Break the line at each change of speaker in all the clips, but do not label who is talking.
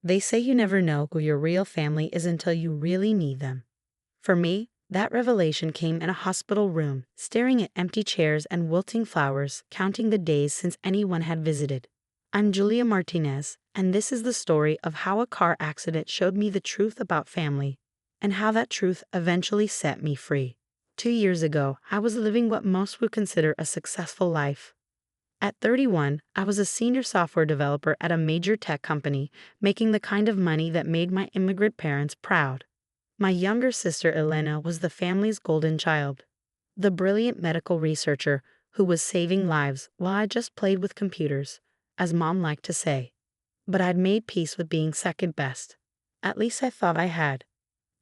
They say you never know who your real family is until you really need them. For me, that revelation came in a hospital room, staring at empty chairs and wilting flowers, counting the days since anyone had visited. I'm Julia Martinez, and this is the story of how a car accident showed me the truth about family, and how that truth eventually set me free. 2 years ago, I was living what most would consider a successful life. At 31, I was a senior software developer at a major tech company, making the kind of money that made my immigrant parents proud. My younger sister Elena was the family's golden child, the brilliant medical researcher who was saving lives while I just played with computers, as Mom liked to say. But I'd made peace with being second best. At least I thought I had.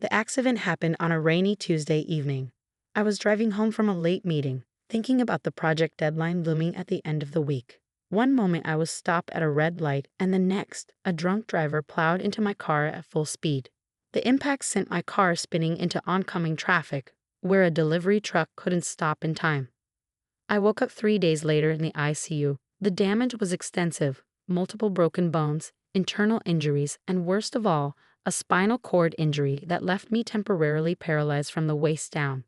The accident happened on a rainy Tuesday evening. I was driving home from a late meeting, thinking about the project deadline looming at the end of the week. One moment I was stopped at a red light, and the next, a drunk driver plowed into my car at full speed. The impact sent my car spinning into oncoming traffic, where a delivery truck couldn't stop in time. I woke up 3 days later in the ICU. The damage was extensive: multiple broken bones, internal injuries, and worst of all, a spinal cord injury that left me temporarily paralyzed from the waist down.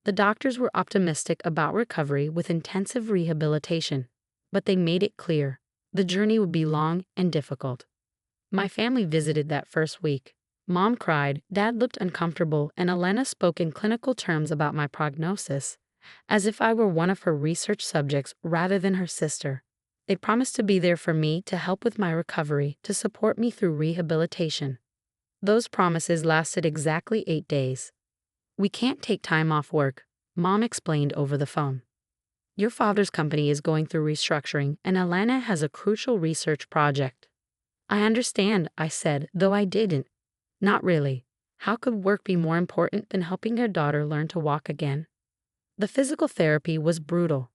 The doctors were optimistic about recovery with intensive rehabilitation, but they made it clear the journey would be long and difficult. My family visited that first week. Mom cried, Dad looked uncomfortable, and Elena spoke in clinical terms about my prognosis, as if I were one of her research subjects rather than her sister. They promised to be there for me to help with my recovery, to support me through rehabilitation. Those promises lasted exactly 8 days. We can't take time off work, Mom explained over the phone. Your father's company is going through restructuring, and Elena has a crucial research project. I understand, I said, though I didn't. Not really. How could work be more important than helping your daughter learn to walk again? The physical therapy was brutal.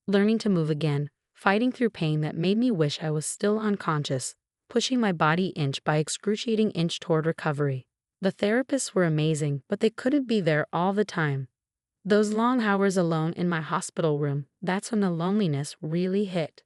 Learning to move again, fighting through pain that made me wish I was still unconscious, pushing my body inch by excruciating inch toward recovery. The therapists were amazing, but they couldn't be there all the time. Those long hours alone in my hospital room, that's when the loneliness really hit.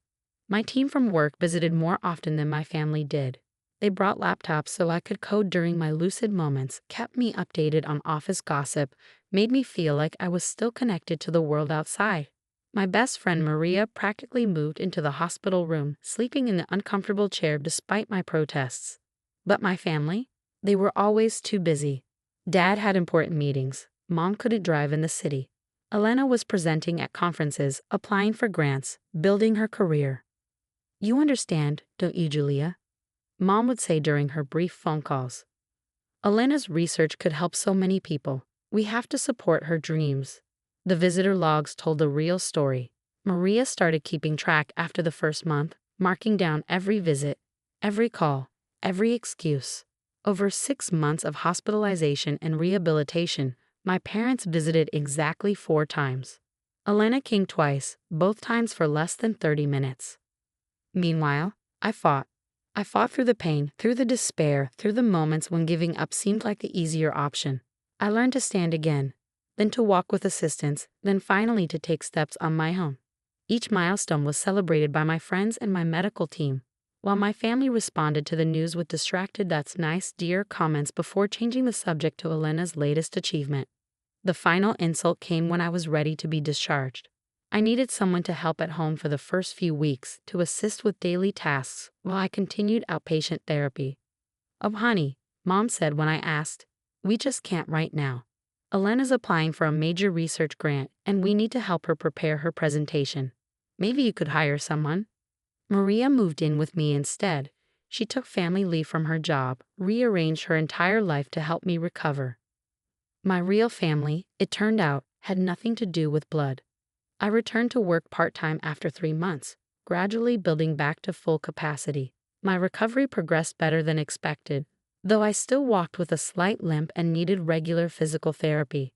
My team from work visited more often than my family did. They brought laptops so I could code during my lucid moments, kept me updated on office gossip, made me feel like I was still connected to the world outside. My best friend Maria practically moved into the hospital room, sleeping in the uncomfortable chair despite my protests. But my family? They were always too busy. Dad had important meetings. Mom couldn't drive in the city. Elena was presenting at conferences, applying for grants, building her career. You understand, don't you, Julia? Mom would say during her brief phone calls. Elena's research could help so many people. We have to support her dreams. The visitor logs told the real story. Maria started keeping track after the first month, marking down every visit, every call, every excuse. Over 6 months of hospitalization and rehabilitation, my parents visited exactly 4 times. Elena came twice, both times for less than 30 minutes. Meanwhile, I fought. I fought through the pain, through the despair, through the moments when giving up seemed like the easier option. I learned to stand again, then to walk with assistance, then finally to take steps on my own. Each milestone was celebrated by my friends and my medical team, while my family responded to the news with distracted "that's nice, dear" comments before changing the subject to Elena's latest achievement. The final insult came when I was ready to be discharged. I needed someone to help at home for the first few weeks, to assist with daily tasks while I continued outpatient therapy. Oh, honey, Mom said when I asked, we just can't right now. Elena's applying for a major research grant, and we need to help her prepare her presentation. Maybe you could hire someone. Maria moved in with me instead. She took family leave from her job, rearranged her entire life to help me recover. My real family, it turned out, had nothing to do with blood. I returned to work part-time after 3 months, gradually building back to full capacity. My recovery progressed better than expected, though I still walked with a slight limp and needed regular physical therapy.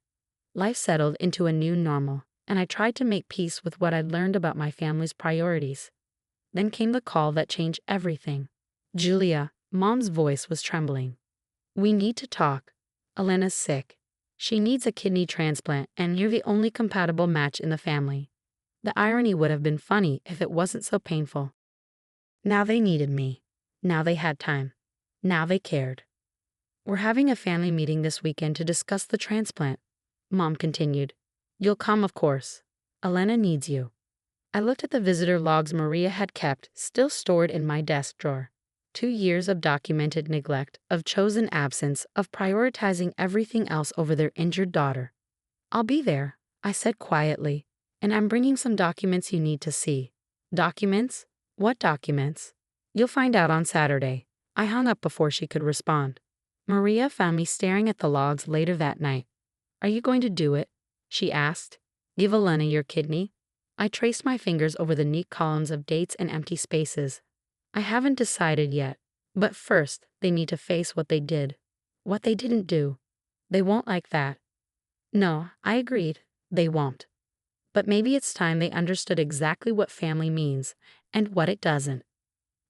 Life settled into a new normal, and I tried to make peace with what I'd learned about my family's priorities. Then came the call that changed everything. Julia, Mom's voice was trembling. We need to talk. Elena's sick. She needs a kidney transplant, and you're the only compatible match in the family. The irony would have been funny if it wasn't so painful. Now they needed me. Now they had time. Now they cared. We're having a family meeting this weekend to discuss the transplant, Mom continued. You'll come, of course. Elena needs you. I looked at the visitor logs Maria had kept, still stored in my desk drawer. 2 years of documented neglect, of chosen absence, of prioritizing everything else over their injured daughter. I'll be there, I said quietly, and I'm bringing some documents you need to see. Documents? What documents? You'll find out on Saturday. I hung up before she could respond. Maria found me staring at the logs later that night. Are you going to do it? She asked. Give Elena your kidney? I traced my fingers over the neat columns of dates and empty spaces. I haven't decided yet, but first they need to face what they did. What they didn't do. They won't like that. No, I agreed. They won't. But maybe it's time they understood exactly what family means and what it doesn't.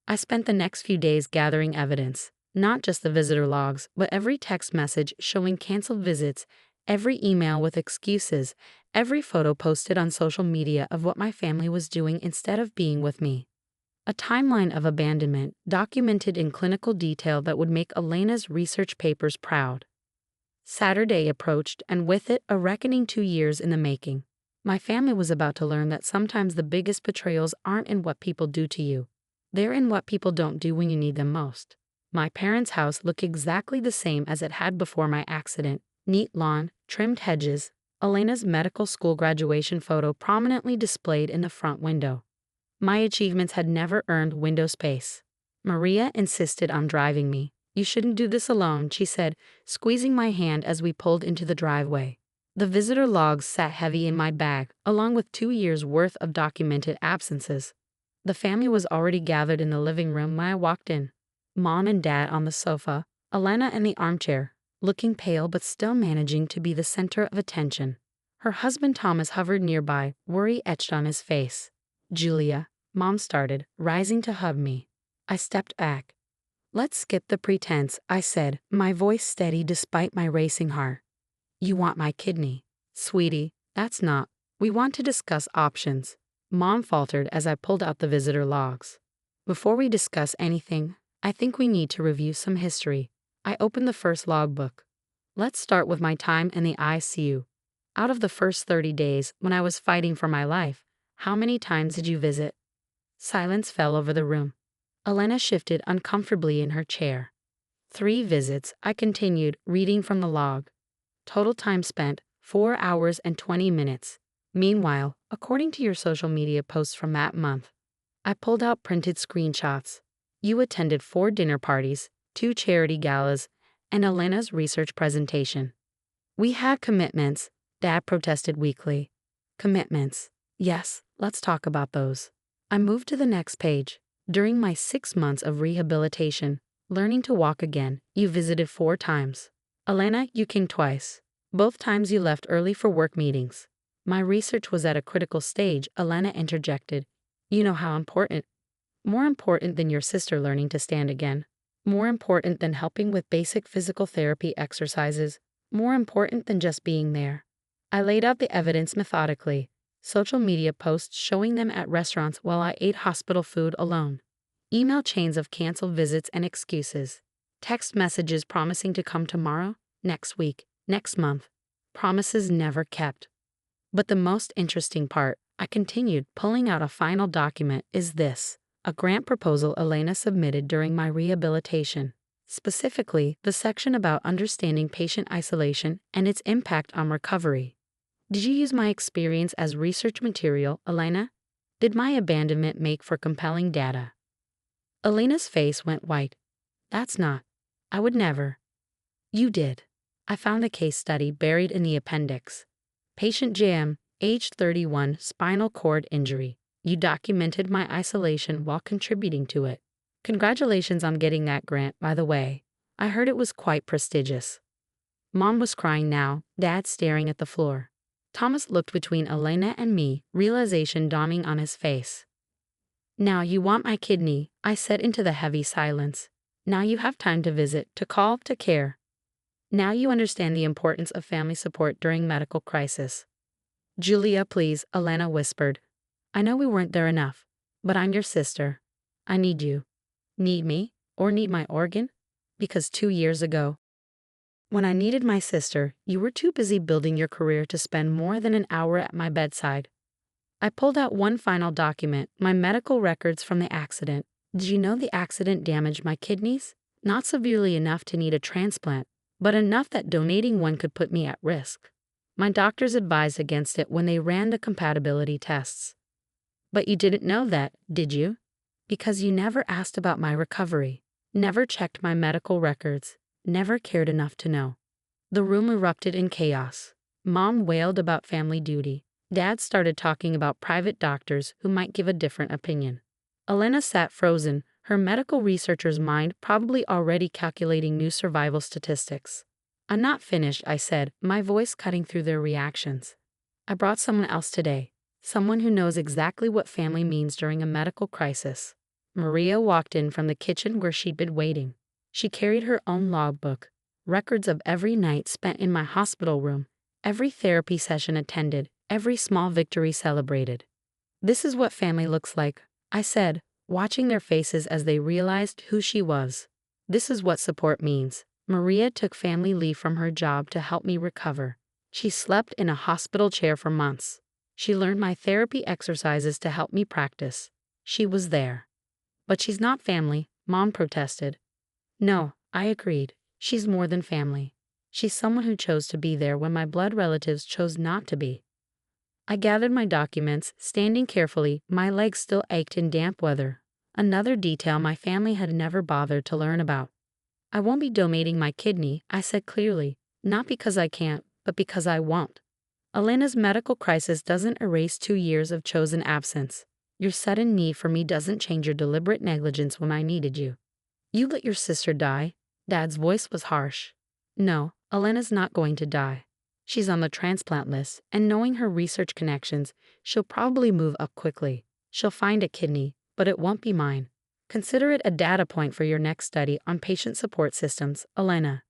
I spent the next few days gathering evidence, not just the visitor logs, but every text message showing canceled visits, every email with excuses, every photo posted on social media of what my family was doing instead of being with me. A timeline of abandonment documented in clinical detail that would make Elena's research papers proud. Saturday approached, and with it, a reckoning 2 years in the making. My family was about to learn that sometimes the biggest betrayals aren't in what people do to you. They're in what people don't do when you need them most. My parents' house looked exactly the same as it had before my accident. Neat lawn, trimmed hedges, Elena's medical school graduation photo prominently displayed in the front window. My achievements had never earned window space. Maria insisted on driving me. You shouldn't do this alone, she said, squeezing my hand as we pulled into the driveway. The visitor logs sat heavy in my bag, along with 2 years' worth of documented absences. The family was already gathered in the living room when I walked in. Mom and Dad on the sofa, Elena in the armchair, looking pale but still managing to be the center of attention. Her husband Thomas hovered nearby, worry etched on his face. Julia, Mom started, rising to hug me. I stepped back. Let's skip the pretense, I said, my voice steady despite my racing heart. You want my kidney. Sweetie, that's not. We want to discuss options. Mom faltered as I pulled out the visitor logs. Before we discuss anything, I think we need to review some history. I opened the first logbook. Let's start with my time in the ICU. Out of the first 30 days, when I was fighting for my life, how many times did you visit? Silence fell over the room. Elena shifted uncomfortably in her chair. 3 visits, I continued, reading from the log. Total time spent, 4 hours and 20 minutes. Meanwhile, according to your social media posts from that month, I pulled out printed screenshots. You attended 4 dinner parties, 2 charity galas, and Elena's research presentation. We had commitments, Dad protested weakly. Commitments. Yes, let's talk about those. I moved to the next page. During my 6 months of rehabilitation, learning to walk again, you visited 4 times. Elena, you came twice. Both times you left early for work meetings. My research was at a critical stage, Elena interjected. You know how important. More important than your sister learning to stand again. More important than helping with basic physical therapy exercises. More important than just being there. I laid out the evidence methodically. Social media posts showing them at restaurants while I ate hospital food alone. Email chains of canceled visits and excuses. Text messages promising to come tomorrow, next week, next month. Promises never kept. But the most interesting part, I continued, pulling out a final document, is this. A grant proposal Elena submitted during my rehabilitation. Specifically, the section about understanding patient isolation and its impact on recovery. Did you use my experience as research material, Elena? Did my abandonment make for compelling data? Elena's face went white. That's not. I would never. You did. I found the case study buried in the appendix. Patient Jam, age 31, spinal cord injury. You documented my isolation while contributing to it. Congratulations on getting that grant, by the way. I heard it was quite prestigious. Mom was crying now, Dad staring at the floor. Thomas looked between Elena and me, realization dawning on his face. Now you want my kidney, I said into the heavy silence. Now you have time to visit, to call, to care. Now you understand the importance of family support during medical crisis. Julia, please, Elena whispered. I know we weren't there enough, but I'm your sister. I need you. Need me? Or need my organ? Because 2 years ago, when I needed my sister, you were too busy building your career to spend more than an hour at my bedside. I pulled out one final document, my medical records from the accident. Did you know the accident damaged my kidneys? Not severely enough to need a transplant, but enough that donating one could put me at risk. My doctors advised against it when they ran the compatibility tests. But you didn't know that, did you? Because you never asked about my recovery, never checked my medical records, never cared enough to know. The room erupted in chaos. Mom wailed about family duty. Dad started talking about private doctors who might give a different opinion. Elena sat frozen, her medical researcher's mind probably already calculating new survival statistics. I'm not finished, I said, my voice cutting through their reactions. I brought someone else today, someone who knows exactly what family means during a medical crisis. Maria walked in from the kitchen where she'd been waiting. She carried her own logbook, records of every night spent in my hospital room, every therapy session attended, every small victory celebrated. This is what family looks like, I said, watching their faces as they realized who she was. This is what support means. Maria took family leave from her job to help me recover. She slept in a hospital chair for months. She learned my therapy exercises to help me practice. She was there. But she's not family, Mom protested. No, I agreed. She's more than family. She's someone who chose to be there when my blood relatives chose not to be. I gathered my documents, standing carefully, my legs still ached in damp weather. Another detail my family had never bothered to learn about. I won't be donating my kidney, I said clearly, not because I can't, but because I won't. Elena's medical crisis doesn't erase 2 years of chosen absence. Your sudden need for me doesn't change your deliberate negligence when I needed you. You let your sister die? Dad's voice was harsh. No, Elena's not going to die. She's on the transplant list, and knowing her research connections, she'll probably move up quickly. She'll find a kidney, but it won't be mine. Consider it a data point for your next study on patient support systems, Elena.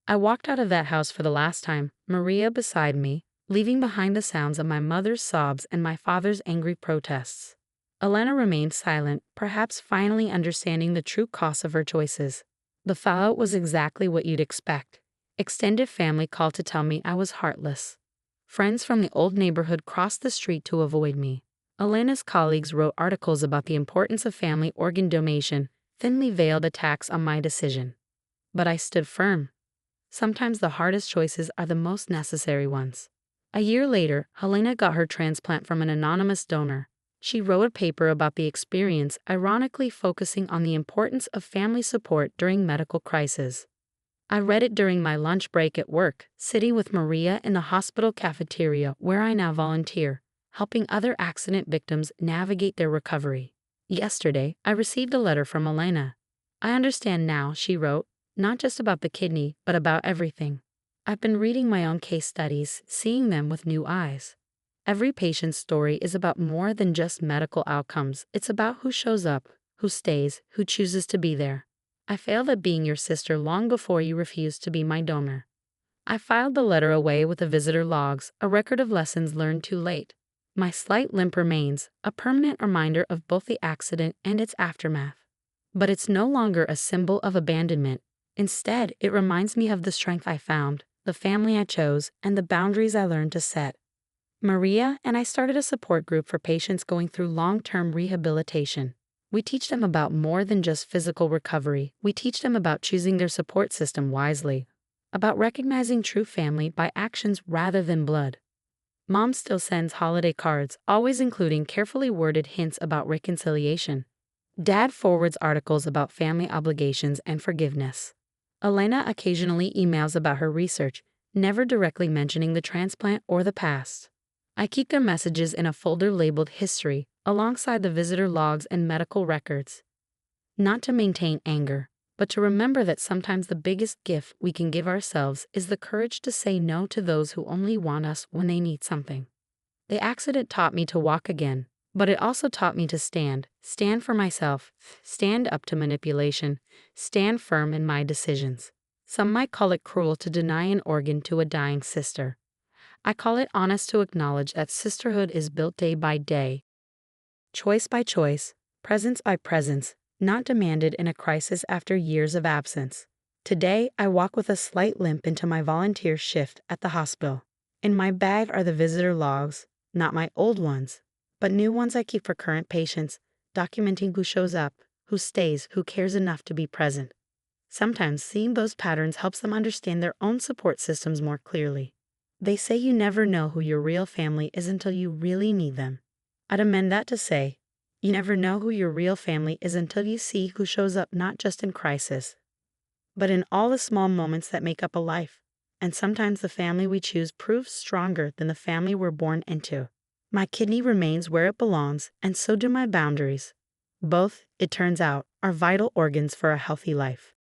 I walked out of that house for the last time, Maria beside me, leaving behind the sounds of my mother's sobs and my father's angry protests. Elena remained silent, perhaps finally understanding the true cost of her choices. The fallout was exactly what you'd expect. Extended family called to tell me I was heartless. Friends from the old neighborhood crossed the street to avoid me. Elena's colleagues wrote articles about the importance of family organ donation, thinly veiled attacks on my decision. But I stood firm. Sometimes the hardest choices are the most necessary ones. A year later, Helena got her transplant from an anonymous donor. She wrote a paper about the experience, ironically focusing on the importance of family support during medical crises. I read it during my lunch break at work, sitting with Maria in the hospital cafeteria where I now volunteer, helping other accident victims navigate their recovery. Yesterday, I received a letter from Elena. I understand now, she wrote, not just about the kidney, but about everything. I've been reading my own case studies, seeing them with new eyes. Every patient's story is about more than just medical outcomes. It's about who shows up, who stays, who chooses to be there. I failed at being your sister long before you refused to be my donor. I filed the letter away with the visitor logs, a record of lessons learned too late. My slight limp remains, a permanent reminder of both the accident and its aftermath. But it's no longer a symbol of abandonment. Instead, it reminds me of the strength I found, the family I chose, and the boundaries I learned to set. Maria and I started a support group for patients going through long-term rehabilitation. We teach them about more than just physical recovery. We teach them about choosing their support system wisely, about recognizing true family by actions rather than blood. Mom still sends holiday cards, always including carefully worded hints about reconciliation. Dad forwards articles about family obligations and forgiveness. Elena occasionally emails about her research, never directly mentioning the transplant or the past. I keep their messages in a folder labeled History, alongside the visitor logs and medical records. Not to maintain anger, but to remember that sometimes the biggest gift we can give ourselves is the courage to say no to those who only want us when they need something. The accident taught me to walk again, but it also taught me to stand for myself, stand up to manipulation, stand firm in my decisions. Some might call it cruel to deny an organ to a dying sister. I call it honest to acknowledge that sisterhood is built day by day, choice by choice, presence by presence, not demanded in a crisis after years of absence. Today, I walk with a slight limp into my volunteer shift at the hospital. In my bag are the visitor logs, not my old ones, but new ones I keep for current patients, documenting who shows up, who stays, who cares enough to be present. Sometimes seeing those patterns helps them understand their own support systems more clearly. They say you never know who your real family is until you really need them. I'd amend that to say, you never know who your real family is until you see who shows up not just in crisis, but in all the small moments that make up a life. And sometimes the family we choose proves stronger than the family we're born into. My kidney remains where it belongs, and so do my boundaries. Both, it turns out, are vital organs for a healthy life.